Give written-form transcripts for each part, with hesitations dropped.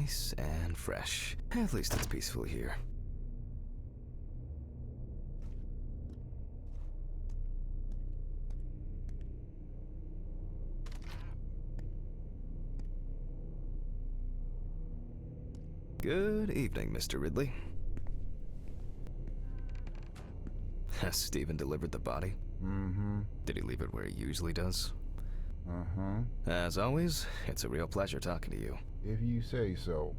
Nice and fresh. At least it's peaceful here. Good evening, Mr. Ridley. Has Stephen delivered the body? Mm-hmm. Did he leave it where he usually does? Uh-huh. As always, it's a real pleasure talking to you. If you say so.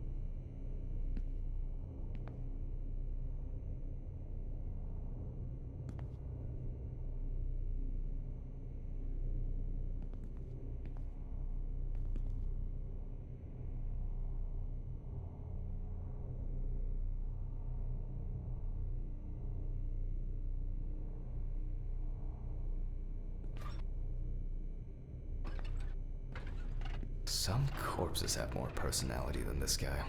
Some corpses have more personality than this guy.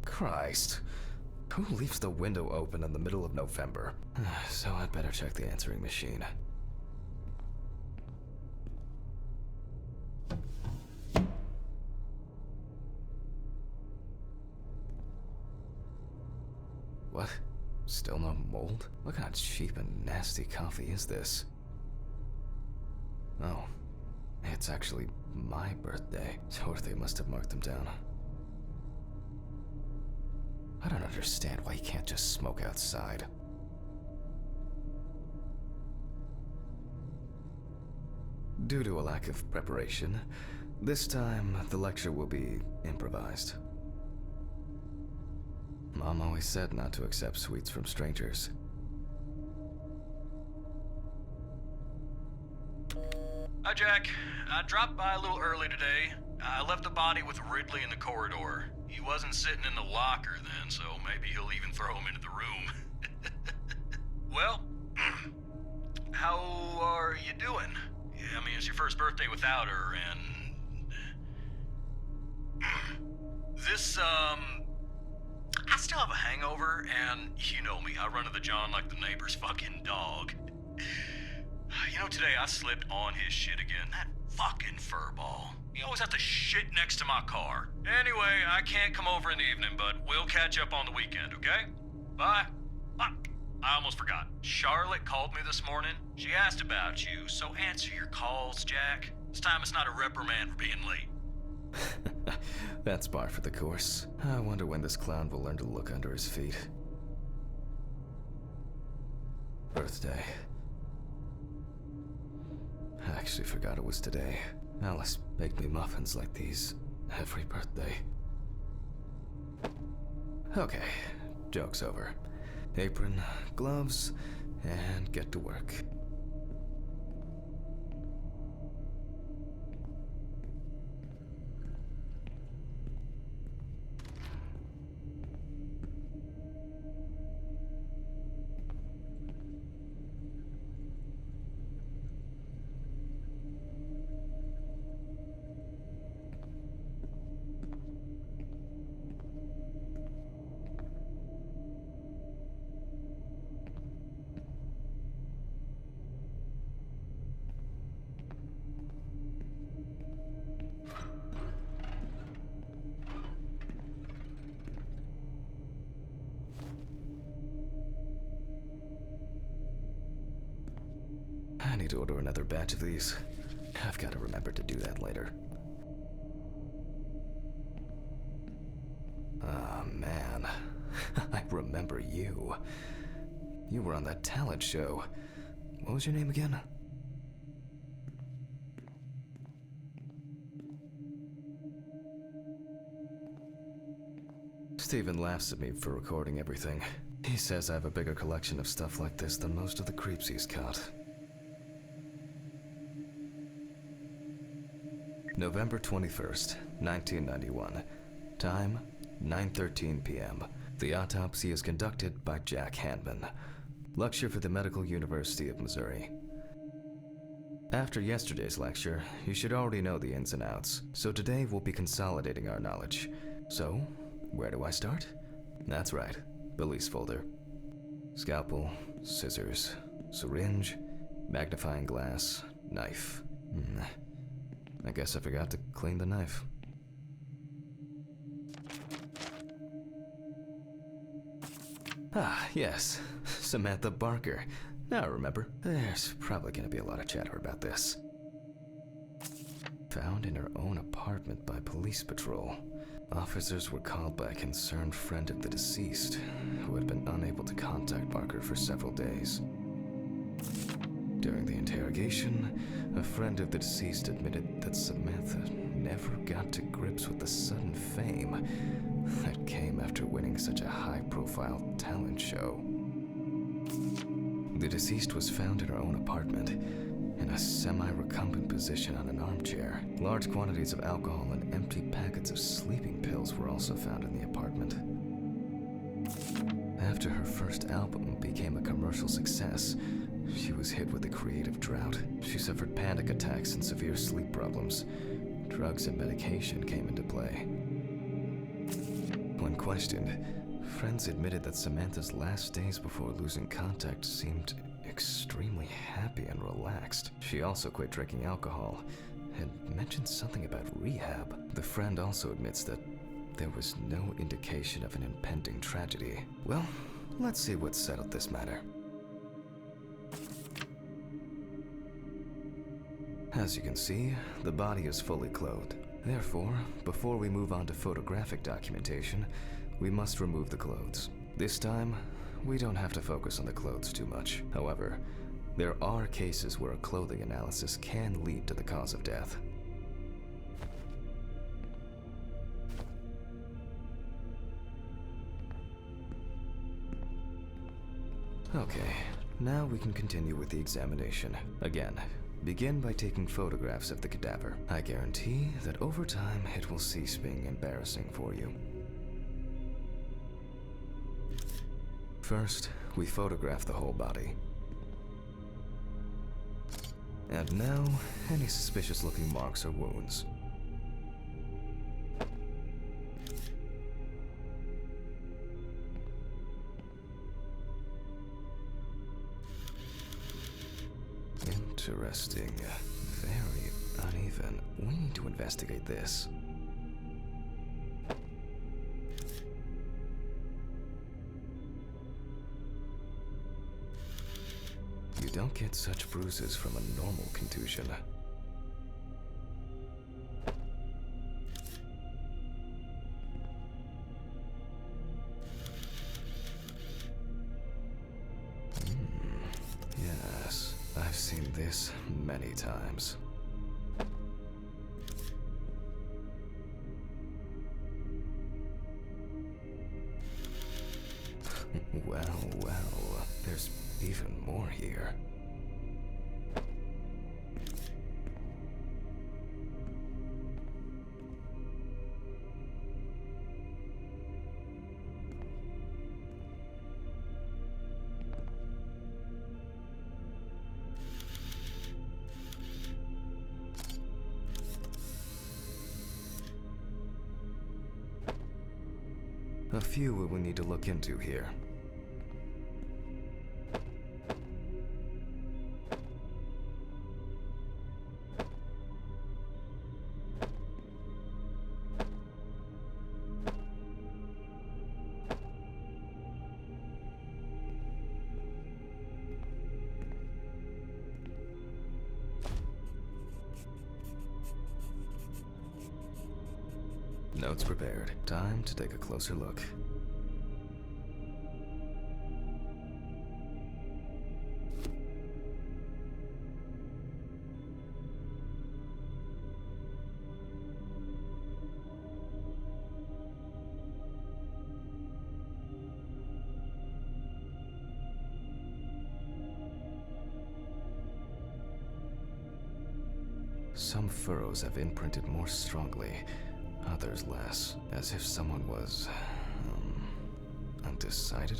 Christ. Who leaves the window open in the middle of November? So I'd better check the answering machine. What? Still no mold? What kind of cheap and nasty coffee is this? Oh, it's actually my birthday, or they must have marked them down. I don't understand why you can't just smoke outside. Due to a lack of preparation, this time the lecture will be improvised. Mom always said not to accept sweets from strangers. Hi, Jack. I dropped by a little early today. I left the body with Ridley in the corridor. He wasn't sitting in the locker then, so maybe he'll even throw him into the room. Well, how are you doing? Yeah, I mean, it's your first birthday without her, and... I still have a hangover, and you know me, I run to the John like the neighbor's fucking dog. You know, today I slipped on his shit again. That fucking furball. He always has to shit next to my car. Anyway, I can't come over in the evening, but we'll catch up on the weekend, okay? Bye. Fuck. I almost forgot. Charlotte called me this morning. She asked about you, so answer your calls, Jack. This time it's not a reprimand for being late. That's par for the course. I wonder when this clown will learn to look under his feet. Birthday. I actually forgot it was today. Alice baked me muffins like these every birthday. Okay, joke's over. Apron, gloves, and get to work. need to order another batch of these. I've got to remember to do that later. Ah, man. I remember you. You were on that talent show. What was your name again? Steven laughs at me for recording everything. He says I have a bigger collection of stuff like this than most of the creeps he's caught. November 21st, 1991. Time, 9:13 p.m. The autopsy is conducted by Jack Handman. Lecture for the Medical University of Missouri. After yesterday's lecture, you should already know the ins and outs, so today we'll be consolidating our knowledge. So, where do I start? That's right, police folder. Scalpel, scissors, syringe, magnifying glass, knife. I guess I forgot to clean the knife. Ah, yes, Samantha Barker. Now I remember. There's probably gonna be a lot of chatter about this. Found in her own apartment by police patrol. Officers were called by a concerned friend of the deceased, who had been unable to contact Barker for several days. During the interrogation, a friend of the deceased admitted that Samantha never got to grips with the sudden fame that came after winning such a high-profile talent show. The deceased was found in her own apartment, in a semi-recumbent position on an armchair. Large quantities of alcohol and empty packets of sleeping pills were also found in the apartment. After her first album became a commercial success, she was hit with a creative drought. She suffered panic attacks and severe sleep problems. Drugs and medication came into play. When questioned, friends admitted that Samantha's last days before losing contact seemed extremely happy and relaxed. She also quit drinking alcohol and mentioned something about rehab. The friend also admits that there was no indication of an impending tragedy. Well, let's see what settled this matter. As you can see, the body is fully clothed. Therefore, before we move on to photographic documentation, we must remove the clothes. This time, we don't have to focus on the clothes too much. However, there are cases where a clothing analysis can lead to the cause of death. Okay, now we can continue with the examination. Again, begin by taking photographs of the cadaver. I guarantee that over time it will cease being embarrassing for you. First, we photograph the whole body. And now, any suspicious-looking marks or wounds. Interesting. Very uneven. We need to investigate this. You don't get such bruises from a normal contusion. Yes, I've seen this many times. Well, there's even more here. A few we will need to look into here. Notes prepared. Time to take a closer look. Some furrows have imprinted more strongly, others less, as if someone was, undecided.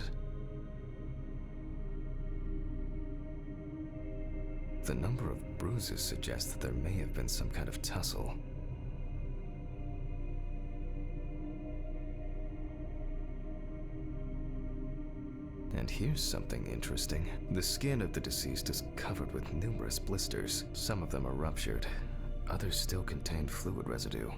The number of bruises suggests that there may have been some kind of tussle. And here's something interesting. The skin of the deceased is covered with numerous blisters. Some of them are ruptured. Others still contain fluid residue.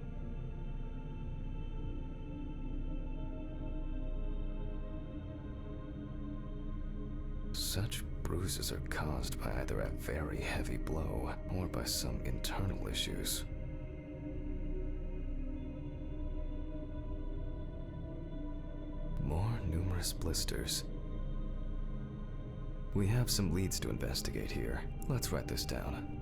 Such bruises are caused by either a very heavy blow or by some internal issues. More numerous blisters. We have some leads to investigate here. Let's write this down.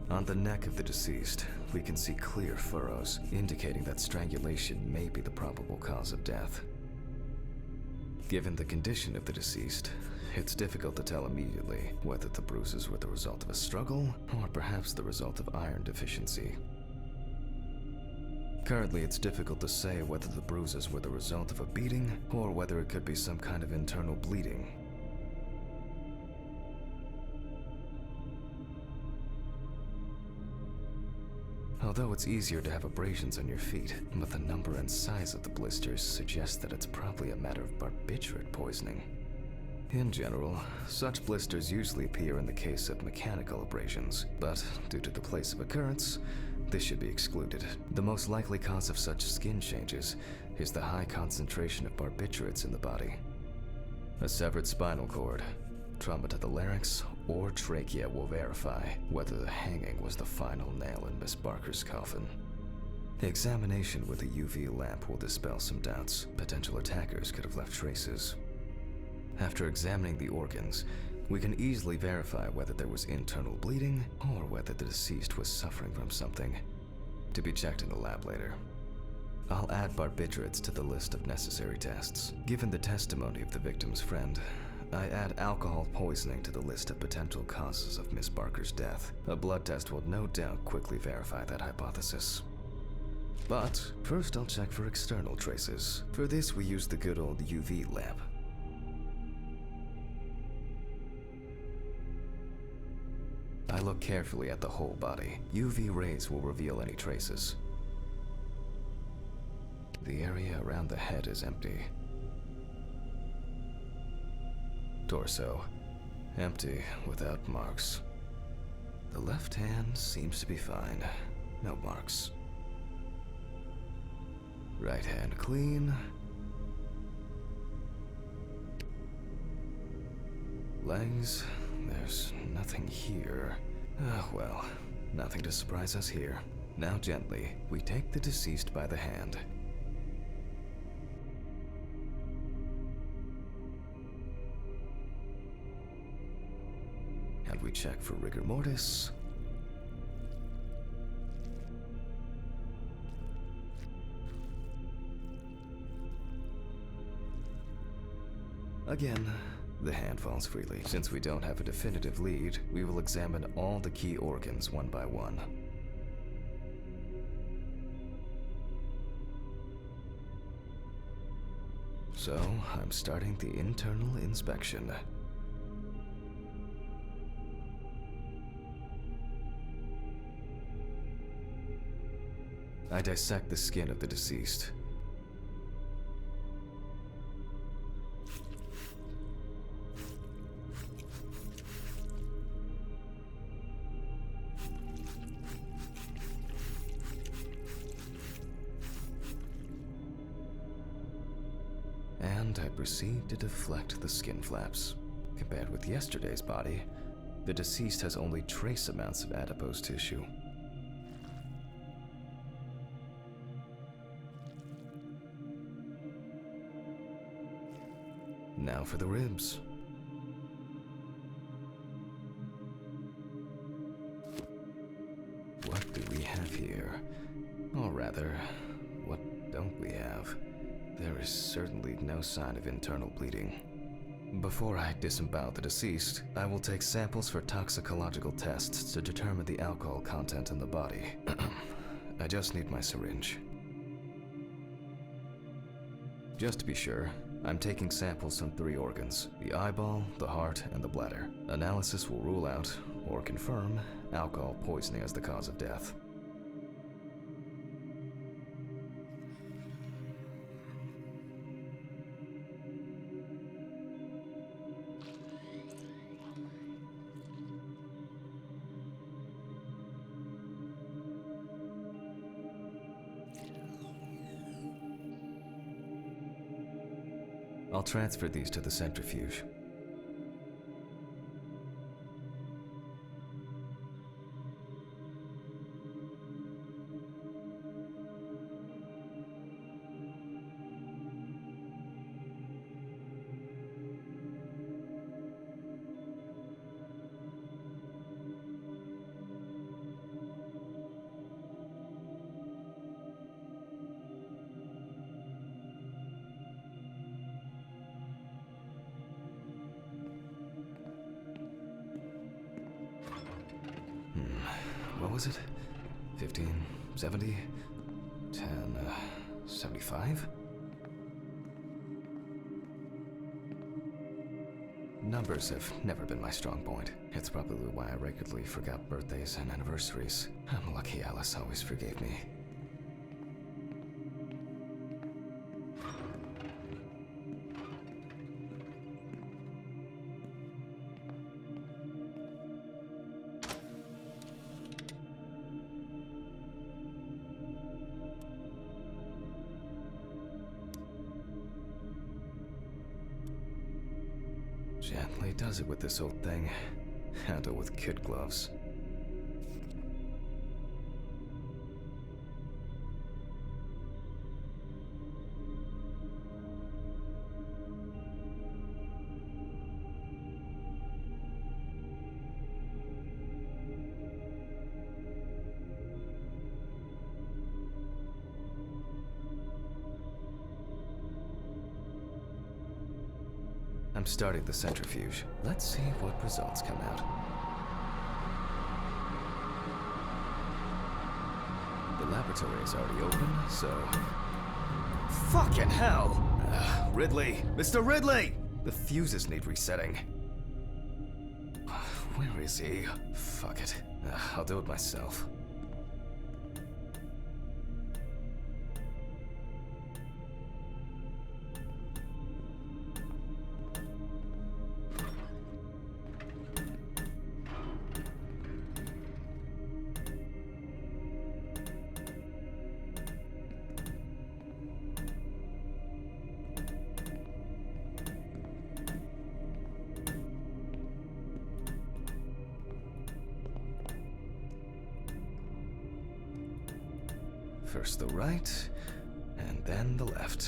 On the neck of the deceased, we can see clear furrows, indicating that strangulation may be the probable cause of death. Given the condition of the deceased, it's difficult to tell immediately whether the bruises were the result of a struggle or perhaps the result of iron deficiency. Currently, it's difficult to say whether the bruises were the result of a beating or whether it could be some kind of internal bleeding. Although it's easier to have abrasions on your feet, but the number and size of the blisters suggests that it's probably a matter of barbiturate poisoning. In general, such blisters usually appear in the case of mechanical abrasions, but due to the place of occurrence, this should be excluded. The most likely cause of such skin changes is the high concentration of barbiturates in the body. A severed spinal cord, trauma to the larynx, or trachea will verify whether the hanging was the final nail in Miss Barker's coffin. Examination with a UV lamp will dispel some doubts. Potential attackers could have left traces. After examining the organs, we can easily verify whether there was internal bleeding or whether the deceased was suffering from something, to be checked in the lab later. I'll add barbiturates to the list of necessary tests. Given the testimony of the victim's friend, I add alcohol poisoning to the list of potential causes of Miss Barker's death. A blood test will no doubt quickly verify that hypothesis. But first I'll check for external traces. For this we use the good old UV lamp. I look carefully at the whole body. UV rays will reveal any traces. The area around the head is empty. Torso, empty, without marks. The left hand seems to be fine, no marks. Right hand clean. Legs, there's nothing here. Well, nothing to surprise us here. Now gently, we take the deceased by the hand. And we check for rigor mortis. Again, the hand falls freely. Since we don't have a definitive lead, we will examine all the key organs one by one. So, I'm starting the internal inspection. I dissect the skin of the deceased. and I proceed to deflect the skin flaps. Compared with yesterday's body, the deceased has only trace amounts of adipose tissue. Now for the ribs. What do we have here? Or rather, what don't we have? There is certainly no sign of internal bleeding. Before I disembowel the deceased, I will take samples for toxicological tests to determine the alcohol content in the body. I just need my syringe. Just to be sure, I'm taking samples from 3 organs: the eyeball, the heart, and the bladder. Analysis will rule out, or confirm, alcohol poisoning as the cause of death. I'll transfer these to the centrifuge. What was it? 15, 70, 10, 75? Numbers have never been my strong point. It's probably why I regularly forgot birthdays and anniversaries. I'm lucky Alice always forgave me. Gently does it with this old thing. Handle with kid gloves. I'm starting the centrifuge. Let's see what results come out. The laboratory is already open, so... Fucking hell! Ridley! Mr. Ridley! The fuses need resetting. Where is he? Fuck it. I'll do it myself. First the right, and then the left.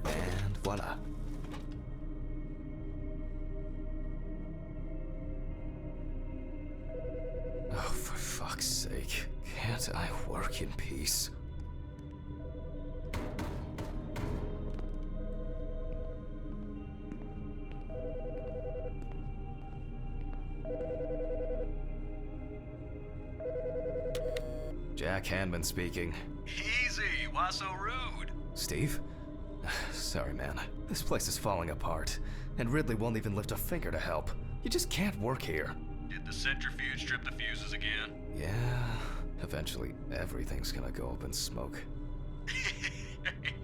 And voila. Oh, for fuck's sake. Can't I work in peace? Jack Hanman speaking. Easy, why so rude? Steve? Sorry, man. This place is falling apart, and Ridley won't even lift a finger to help. You just can't work here. Did the centrifuge trip the fuses again? Yeah, eventually everything's gonna go up in smoke.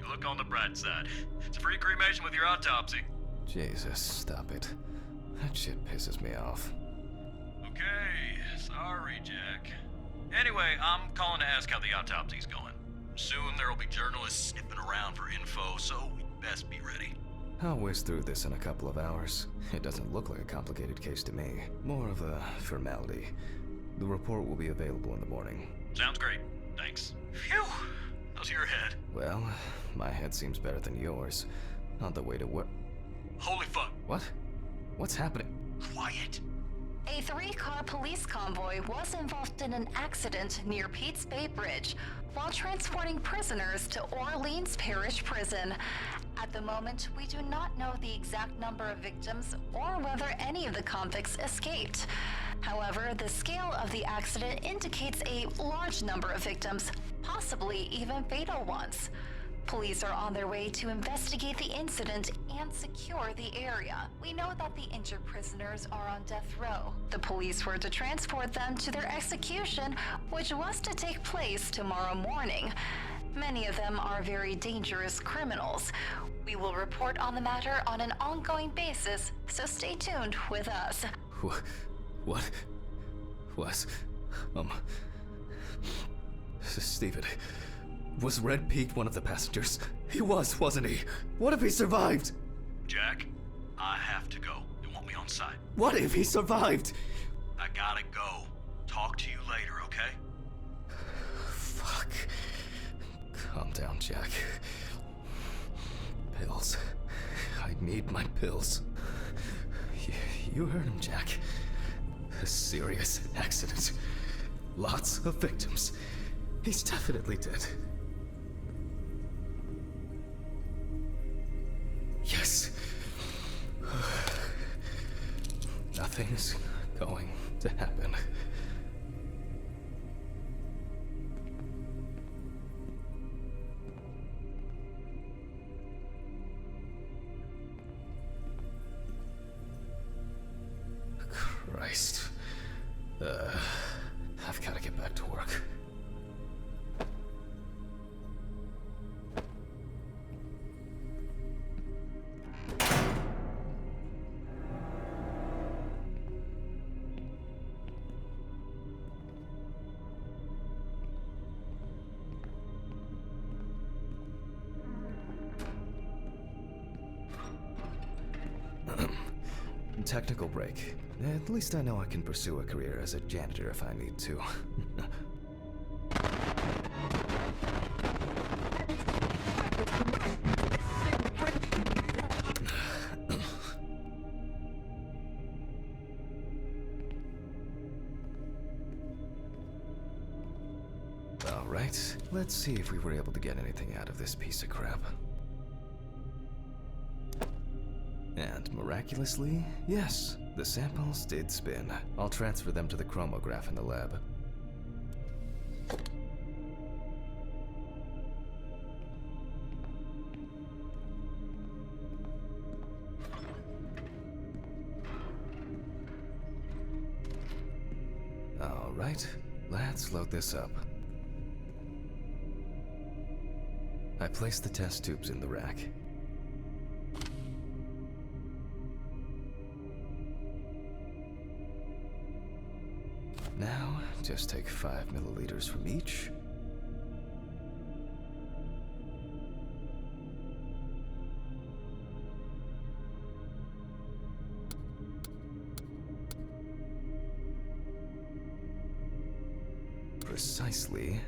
Look on the bright side. It's a free cremation with your autopsy. Jesus, stop it. That shit pisses me off. Okay, sorry, Jack. Anyway, I'm calling to ask how the autopsy's going. Soon there'll be journalists sniffing around for info, so we'd best be ready. I'll whiz through this in a couple of hours. It doesn't look like a complicated case to me. More of a formality. The report will be available in the morning. Sounds great. Thanks. Phew! How's your head? Well, my head seems better than yours. On the way to work. Holy fuck. What? What's happening? Quiet. A 3-car police convoy was involved in an accident near Pete's Bay Bridge while transporting prisoners to Orleans Parish Prison. At the moment, we do not know the exact number of victims or whether any of the convicts escaped. However, the scale of the accident indicates a large number of victims, possibly even fatal ones. Police are on their way to investigate the incident and secure the area. We know that the injured prisoners are on death row. The police were to transport them to their execution, which was to take place tomorrow morning. Many of them are very dangerous criminals. We will report on the matter on an ongoing basis, so stay tuned with us. What? Was... Stephen... Was Red Pete one of the passengers? He was, wasn't he? What if he survived? Jack, I have to go. They want me on site. What if he survived? I gotta go. Talk to you later, okay? Fuck. Calm down, Jack. Pills. I need my pills. You heard him, Jack. A serious accident. Lots of victims. He's definitely dead. Yes. Nothing's going to happen. Christ. I've got to get back to work. Technical break. At least I know I can pursue a career as a janitor if I need to. All right, let's see if we were able to get anything out of this piece of crap. And miraculously, yes, the samples did spin. I'll transfer them to the chromograph in the lab. All right, let's load this up. I placed the test tubes in the rack. Now, just take 5 milliliters from each. Precisely.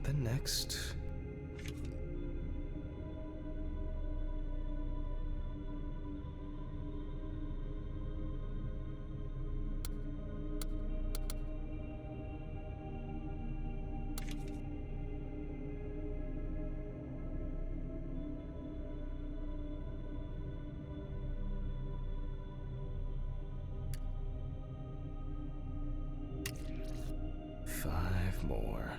The next. Five more.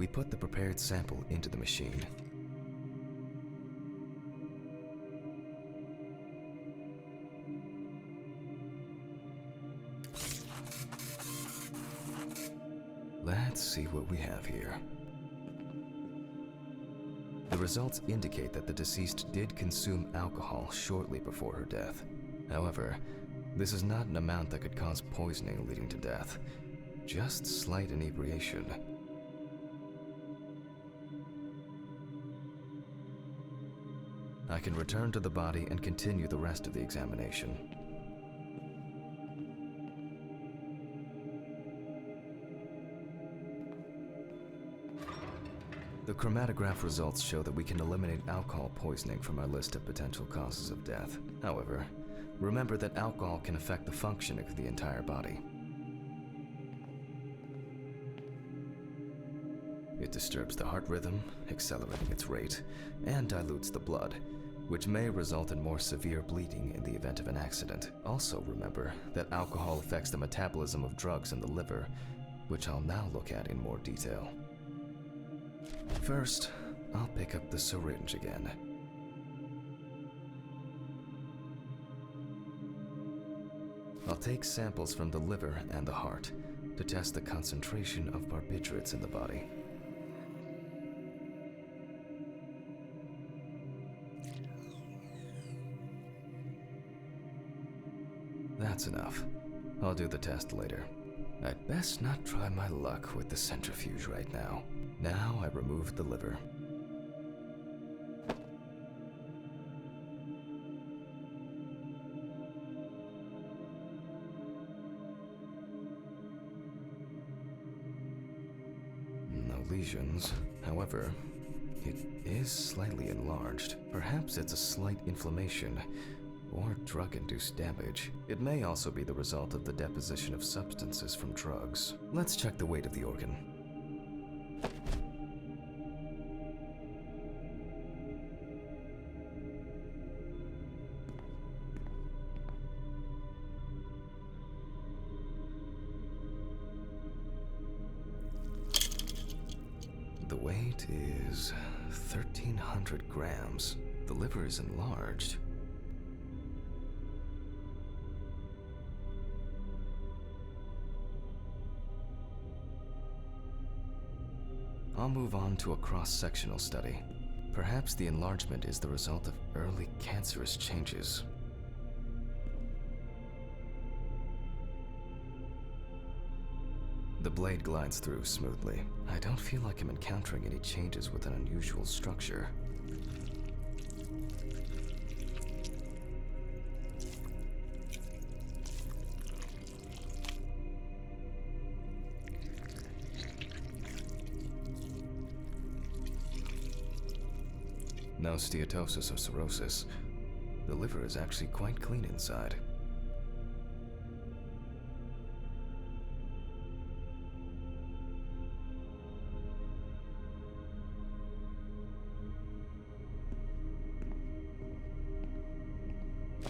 we put the prepared sample into the machine. Let's see what we have here. The results indicate that the deceased did consume alcohol shortly before her death. However, this is not an amount that could cause poisoning leading to death, just slight inebriation. I can return to the body and continue the rest of the examination. The chromatograph results show that we can eliminate alcohol poisoning from our list of potential causes of death. However, remember that alcohol can affect the functioning of the entire body. It disturbs the heart rhythm, accelerating its rate, and dilutes the blood, which may result in more severe bleeding in the event of an accident. Also remember that alcohol affects the metabolism of drugs in the liver, which I'll now look at in more detail. First, I'll pick up the syringe again. I'll take samples from the liver and the heart to test the concentration of barbiturates in the body. That's enough. I'll do the test later. I'd best not try my luck with the centrifuge right now. Now I remove the liver. No lesions. However, it is slightly enlarged. Perhaps it's a slight inflammation or drug-induced damage. It may also be the result of the deposition of substances from drugs. Let's check the weight of the organ. The weight is 1,300 grams. The liver is enlarged. I'll move on to a cross-sectional study. Perhaps the enlargement is the result of early cancerous changes. The blade glides through smoothly. I don't feel like I'm encountering any changes with an unusual structure. No steatosis or cirrhosis. The liver is actually quite clean inside.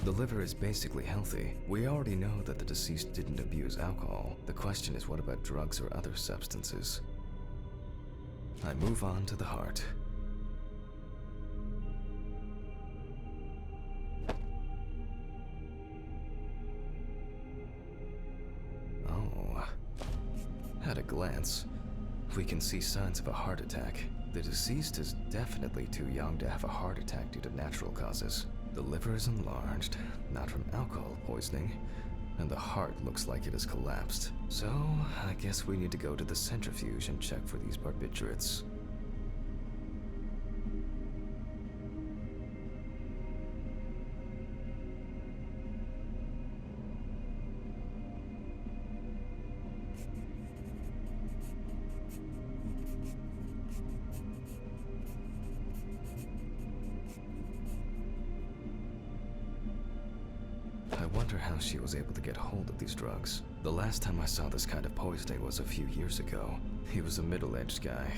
The liver is basically healthy. We already know that the deceased didn't abuse alcohol. The question is, what about drugs or other substances? I move on to the heart. At a glance, we can see signs of a heart attack. The deceased is definitely too young to have a heart attack due to natural causes. The liver is enlarged, not from alcohol poisoning, and the heart looks like it has collapsed. So, I guess we need to go to the centrifuge and check for these barbiturates. I wonder how she was able to get hold of these drugs. The last time I saw this kind of poisoning was a few years ago. He was a middle-aged guy.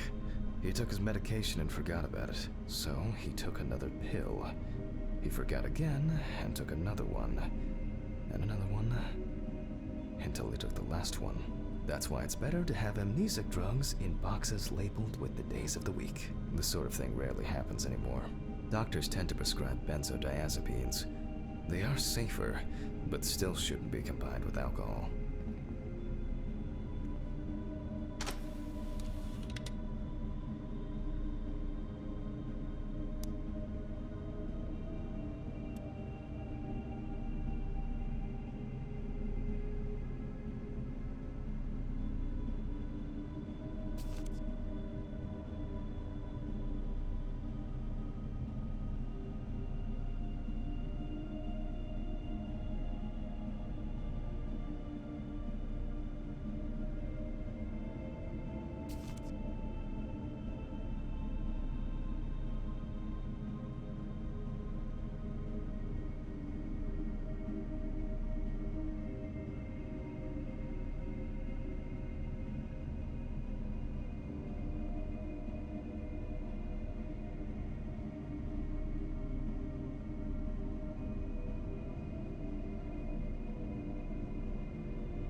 He took his medication and forgot about it, so he took another pill. He forgot again and took another one, and another one, until he took the last one. That's why it's better to have amnesic drugs in boxes labeled with the days of the week. This sort of thing rarely happens anymore. Doctors tend to prescribe benzodiazepines. They are safer, but still shouldn't be combined with alcohol.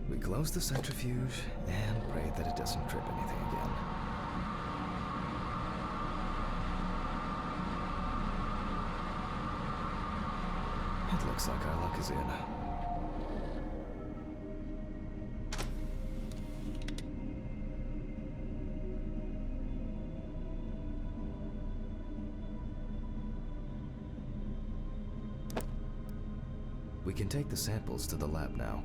We close the centrifuge and pray that it doesn't trip anything again. It looks like our luck is in. We can take the samples to the lab now.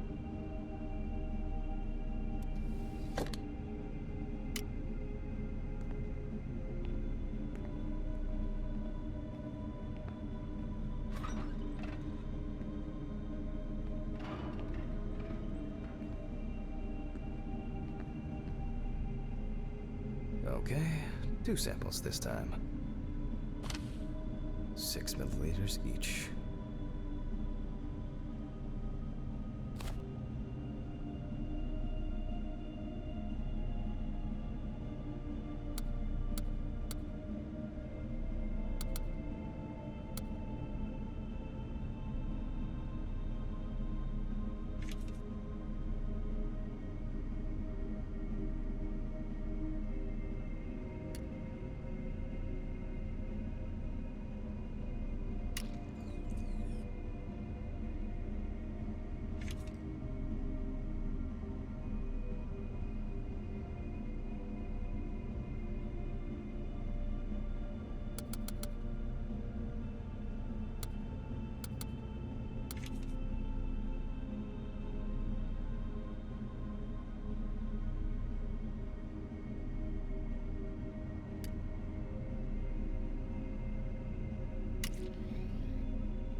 Okay, 2 samples this time. 6 milliliters each.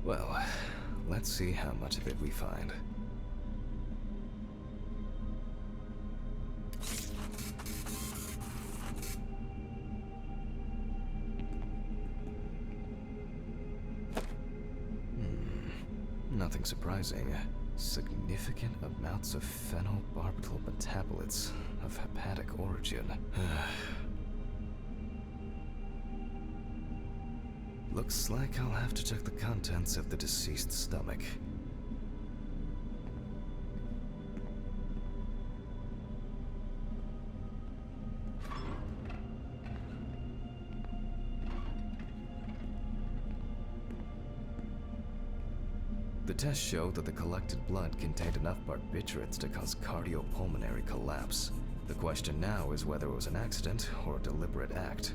Well, let's see how much of it we find. Nothing surprising. Significant amounts of phenobarbital metabolites of hepatic origin. Looks like I'll have to check the contents of the deceased's stomach. The tests showed that the collected blood contained enough barbiturates to cause cardiopulmonary collapse. The question now is whether it was an accident or a deliberate act.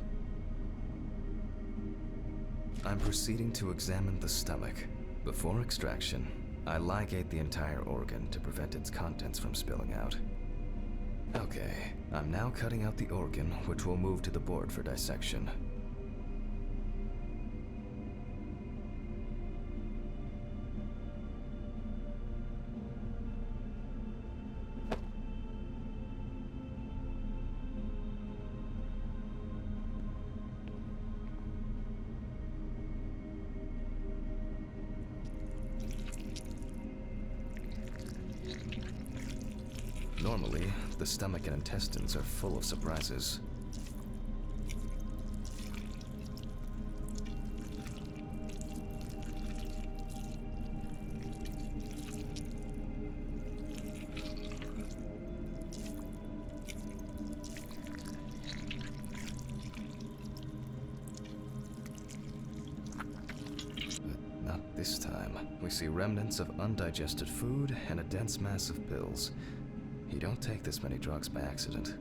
I'm proceeding to examine the stomach. Before extraction, I ligate the entire organ to prevent its contents from spilling out. Okay, I'm now cutting out the organ, which will move to the board for dissection. Normally, the stomach and intestines are full of surprises. This time, we see remnants of undigested food and a dense mass of pills. You don't take this many drugs by accident.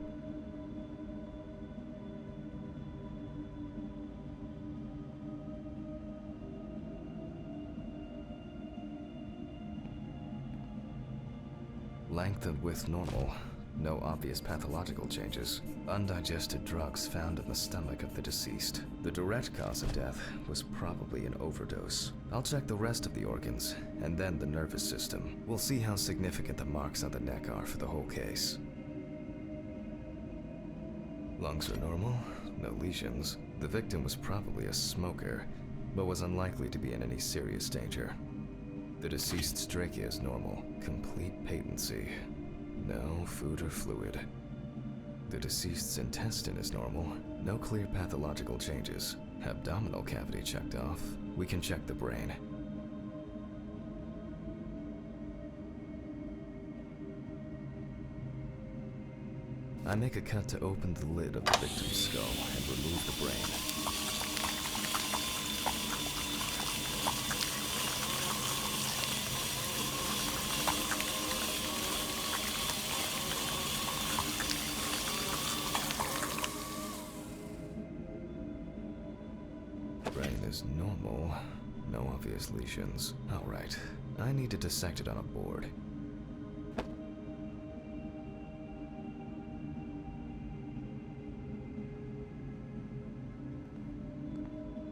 Length and width normal. No obvious pathological changes. Undigested drugs found in the stomach of the deceased. The direct cause of death was probably an overdose. I'll check the rest of the organs, and then the nervous system. We'll see how significant the marks on the neck are for the whole case. Lungs are normal, no lesions. The victim was probably a smoker, but was unlikely to be in any serious danger. The deceased's trachea is normal, complete patency. No food or fluid. The deceased's intestine is normal, no clear pathological changes. Abdominal cavity checked off. We can check the brain. I make a cut to open the lid of the victim's skull and remove the brain. Brain is normal. No obvious lesions. Alright. I need to dissect it on a board.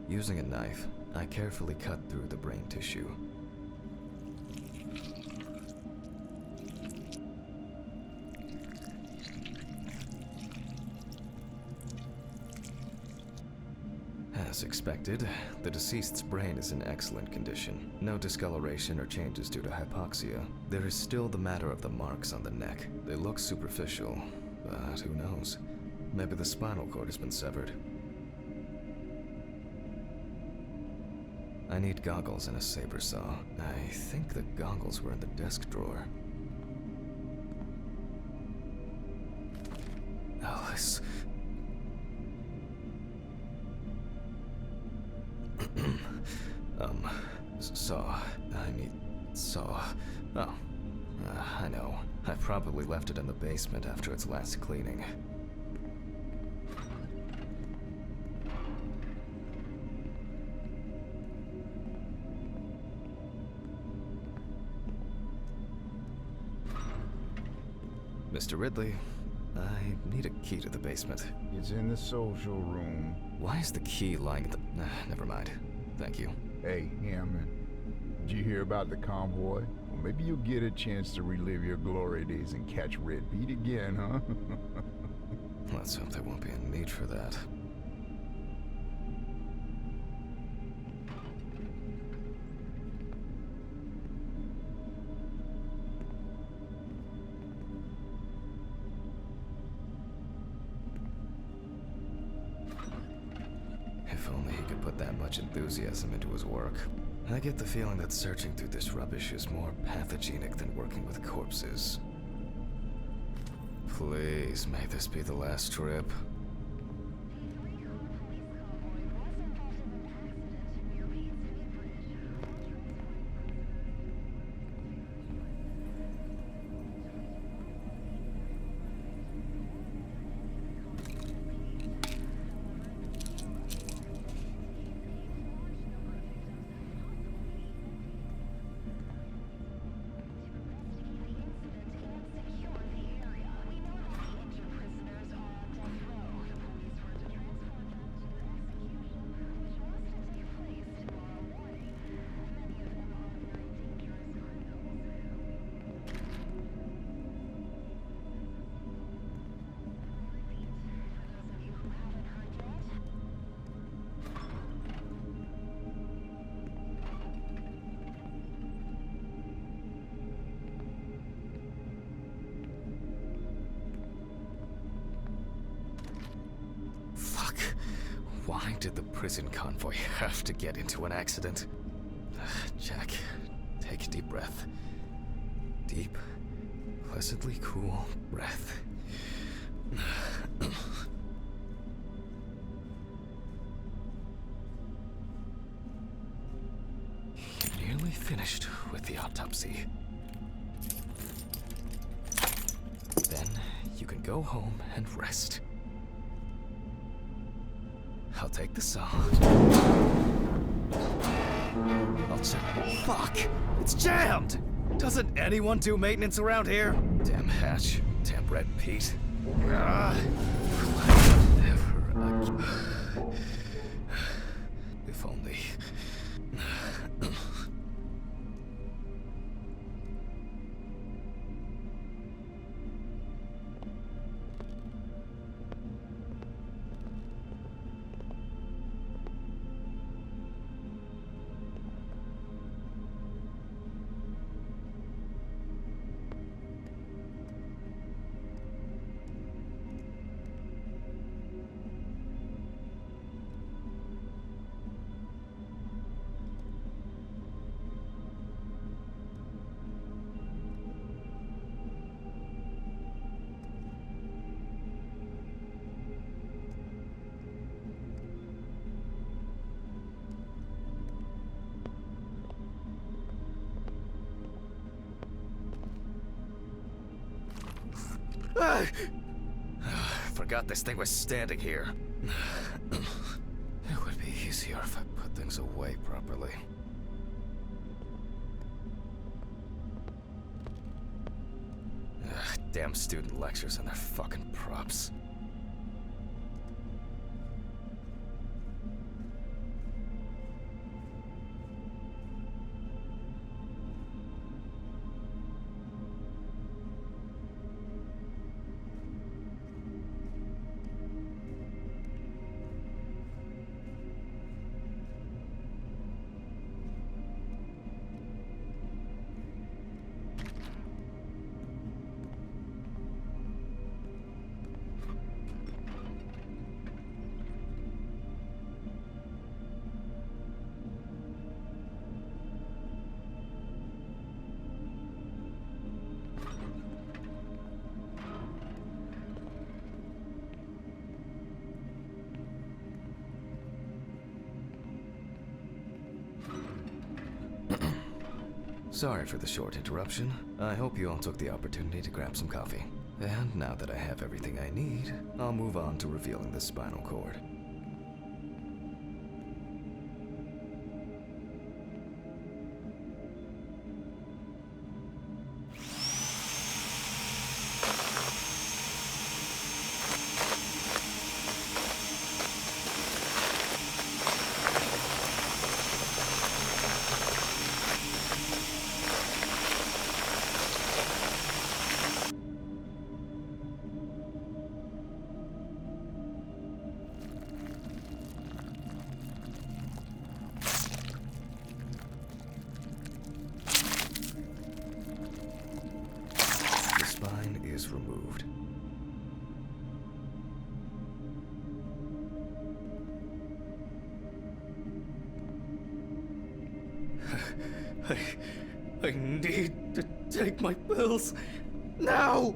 Using a knife, I carefully cut through the brain tissue. As expected, the deceased's brain is in excellent condition. No discoloration or changes due to hypoxia. There is still the matter of the marks on the neck. They look superficial, but who knows? Maybe the spinal cord has been severed. I need goggles and a saber saw. I think the goggles were in the desk drawer. Alice. Saw. I need saw. Oh. I know. I probably left it in the basement after its last cleaning. Mr. Ridley, I need a key to the basement. It's in the social room. Why is the key lying at the... never mind. Thank you. Hey, Hammond. Did you hear about the convoy? Well, maybe you'll get a chance to relive your glory days and catch Red Pete again, huh? Let's hope there won't be a need for that. If only he could put that much enthusiasm into his work. I get the feeling that searching through this rubbish is more pathogenic than working with corpses. Please, may this be the last trip. Why did the prison convoy have to get into an accident? Jack, take a deep breath. Deep, pleasantly cool breath. finished with the autopsy. Then you can go home and rest. I'll take the saw. I'll check. Fuck! It's jammed! Doesn't anyone do maintenance around here? Damn hatch. Damn red Pete. Never again. If only. Forgot this thing was standing here. It would be easier if I put things away properly. Damn student lectures and their fucking props. Sorry for the short interruption. I hope you all took the opportunity to grab some coffee. And now that I have everything I need, I'll move on to revealing the spinal cord. Removed. I need to take my pills now!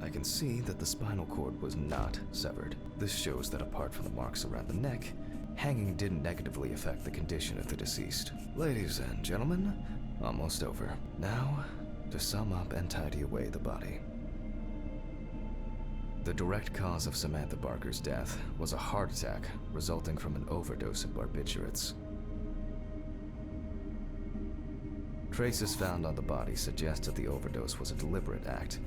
I can see that the spinal cord was not severed. This shows that apart from the marks around the neck, hanging didn't negatively affect the condition of the deceased. Ladies and gentlemen, almost over. Now, to sum up and tidy away the body. The direct cause of Samantha Barker's death was a heart attack resulting from an overdose of barbiturates. Traces found on the body suggest that the overdose was a deliberate act,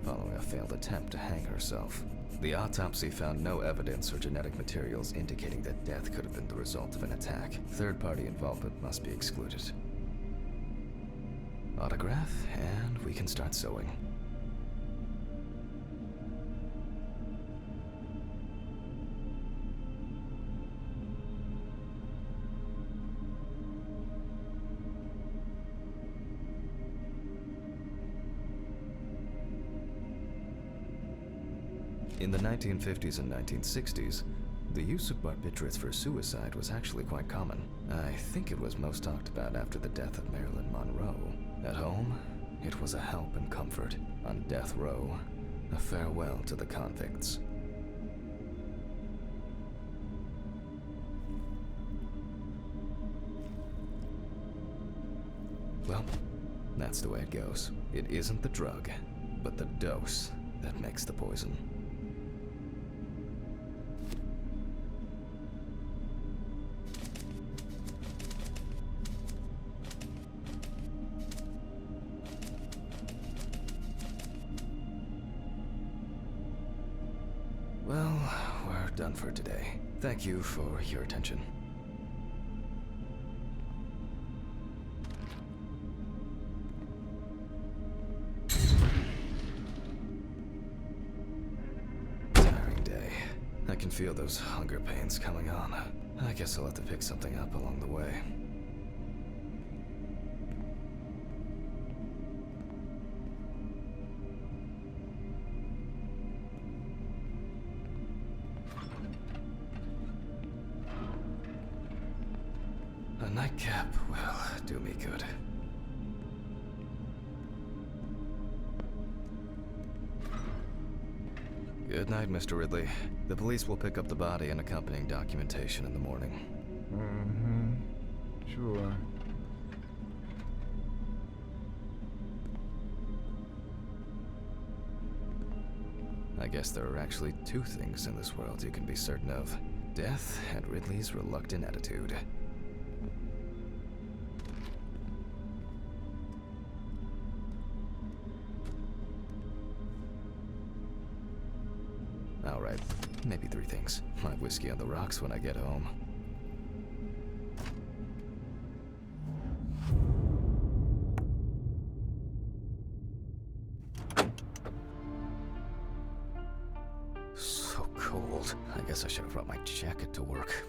following a failed attempt to hang herself. The autopsy found no evidence or genetic materials indicating that death could have been the result of an attack. Third-party involvement must be excluded. Autograph, and we can start sewing. In the 1950s and 1960s, the use of barbiturates for suicide was actually quite common. I think it was most talked about after the death of Marilyn Monroe. At home, it was a help and comfort. On death row, a farewell to the convicts. Well, that's the way it goes. It isn't the drug, but the dose that makes the poison. Well, we're done for today. Thank you for your attention. Tiring day. I can feel those hunger pains coming on. I guess I'll have to pick something up along the way. A nightcap will do me good. Good night, Mr. Ridley. The police will pick up the body and accompanying documentation in the morning. Sure. I guess there are actually two things in this world you can be certain of. Death and Ridley's reluctant attitude. Alright, maybe three things. My whiskey on the rocks when I get home. So cold. I guess I should have brought my jacket to work.